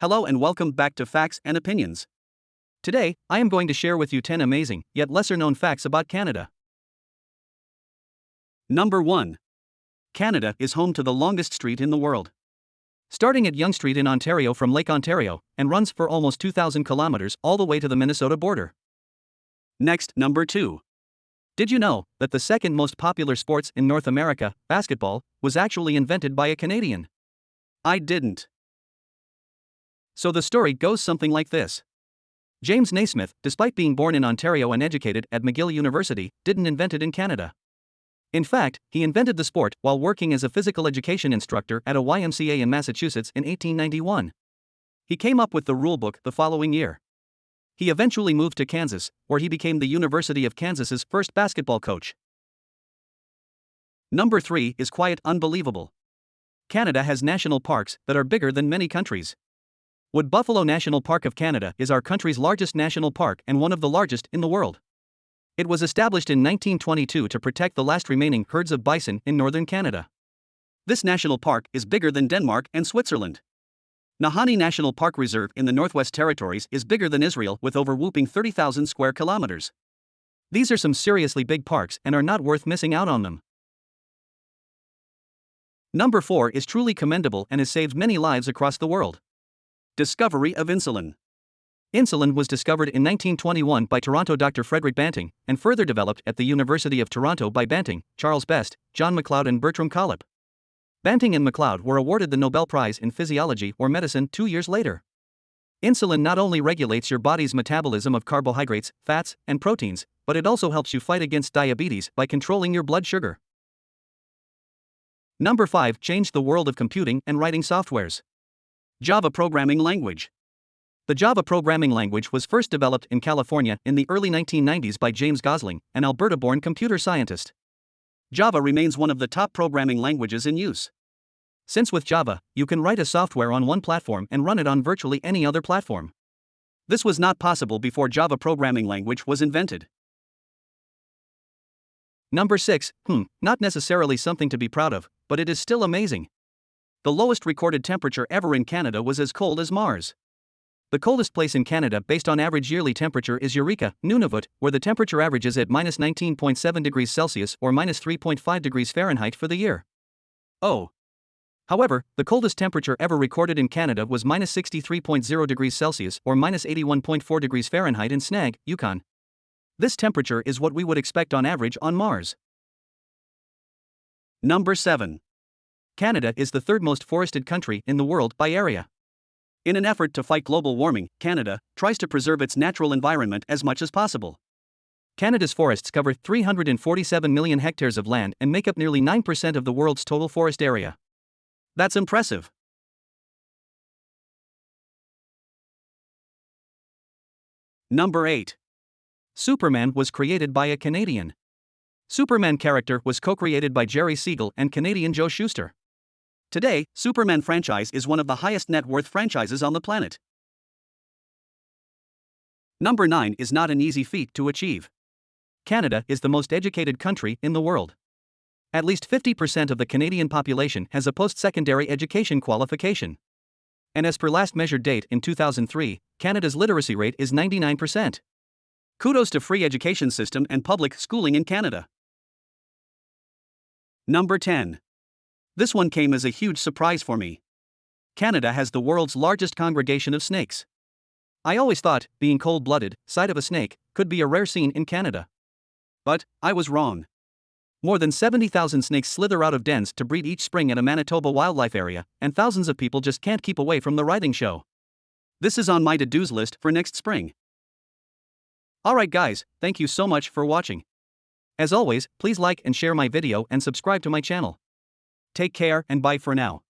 Hello and welcome back to Facts and Opinions. Today, I am going to share with you 10 amazing, yet lesser known facts about Canada. Number 1. Canada is home to the longest street in the world. Starting at Yonge Street in Ontario from Lake Ontario, and runs for almost 2,000 kilometers all the way to the Minnesota border. Next, number 2. Did you know that the second most popular sports in North America, basketball, was actually invented by a Canadian? I didn't. So the story goes something like this. James Naismith, despite being born in Ontario and educated at McGill University, didn't invent it in Canada. In fact, he invented the sport while working as a physical education instructor at a YMCA in Massachusetts in 1891. He came up with the rulebook the following year. He eventually moved to Kansas, where he became the University of Kansas's first basketball coach. Number 3 is quite unbelievable. Canada has national parks that are bigger than many countries. Wood Buffalo National Park of Canada is our country's largest national park and one of the largest in the world. It was established in 1922 to protect the last remaining herds of bison in northern Canada. This national park is bigger than Denmark and Switzerland. Nahanni National Park Reserve in the Northwest Territories is bigger than Israel with over whopping 30,000 square kilometers. These are some seriously big parks and are not worth missing out on them. Number 4 is truly commendable and has saved many lives across the world. Discovery of insulin. Insulin was discovered in 1921 by Toronto Dr. Frederick Banting, and further developed at the University of Toronto by Banting, Charles Best, John MacLeod and Bertram Collip. Banting and MacLeod were awarded the Nobel Prize in Physiology or Medicine 2 years later. Insulin not only regulates your body's metabolism of carbohydrates, fats, and proteins, but it also helps you fight against diabetes by controlling your blood sugar. Number 5 changed the world of computing and writing softwares. Java programming language. The Java programming language was first developed in California in the early 1990s by James Gosling, an Alberta-born computer scientist. Java remains one of the top programming languages in use. Since with Java, you can write a software on one platform and run it on virtually any other platform. This was not possible before Java programming language was invented. Number 6, not necessarily something to be proud of, but it is still amazing. The lowest recorded temperature ever in Canada was as cold as Mars. The coldest place in Canada based on average yearly temperature is Eureka, Nunavut, where the temperature averages at minus 19.7 degrees Celsius or minus 3.5 degrees Fahrenheit for the year. Oh. However, the coldest temperature ever recorded in Canada was minus 63.0 degrees Celsius or minus 81.4 degrees Fahrenheit in Snag, Yukon. This temperature is what we would expect on average on Mars. Number 7. Canada is the third most forested country in the world by area. In an effort to fight global warming, Canada tries to preserve its natural environment as much as possible. Canada's forests cover 347 million hectares of land and make up nearly 9% of the world's total forest area. That's impressive. Number 8. Superman was created by a Canadian. Superman character was co-created by Jerry Siegel and Canadian Joe Shuster. Today, Superman franchise is one of the highest net worth franchises on the planet. Number 9 is not an easy feat to achieve. Canada is the most educated country in the world. At least 50% of the Canadian population has a post-secondary education qualification. And as per last measured date in 2003, Canada's literacy rate is 99%. Kudos to free education system and public schooling in Canada. Number 10. This one came as a huge surprise for me. Canada has the world's largest congregation of snakes. I always thought being cold-blooded, sight of a snake, could be a rare scene in Canada. But I was wrong. More than 70,000 snakes slither out of dens to breed each spring at a Manitoba wildlife area, and thousands of people just can't keep away from the riding show. This is on my to-dos list for next spring. Alright guys, thank you so much for watching. As always, please like and share my video and subscribe to my channel. Take care and bye for now.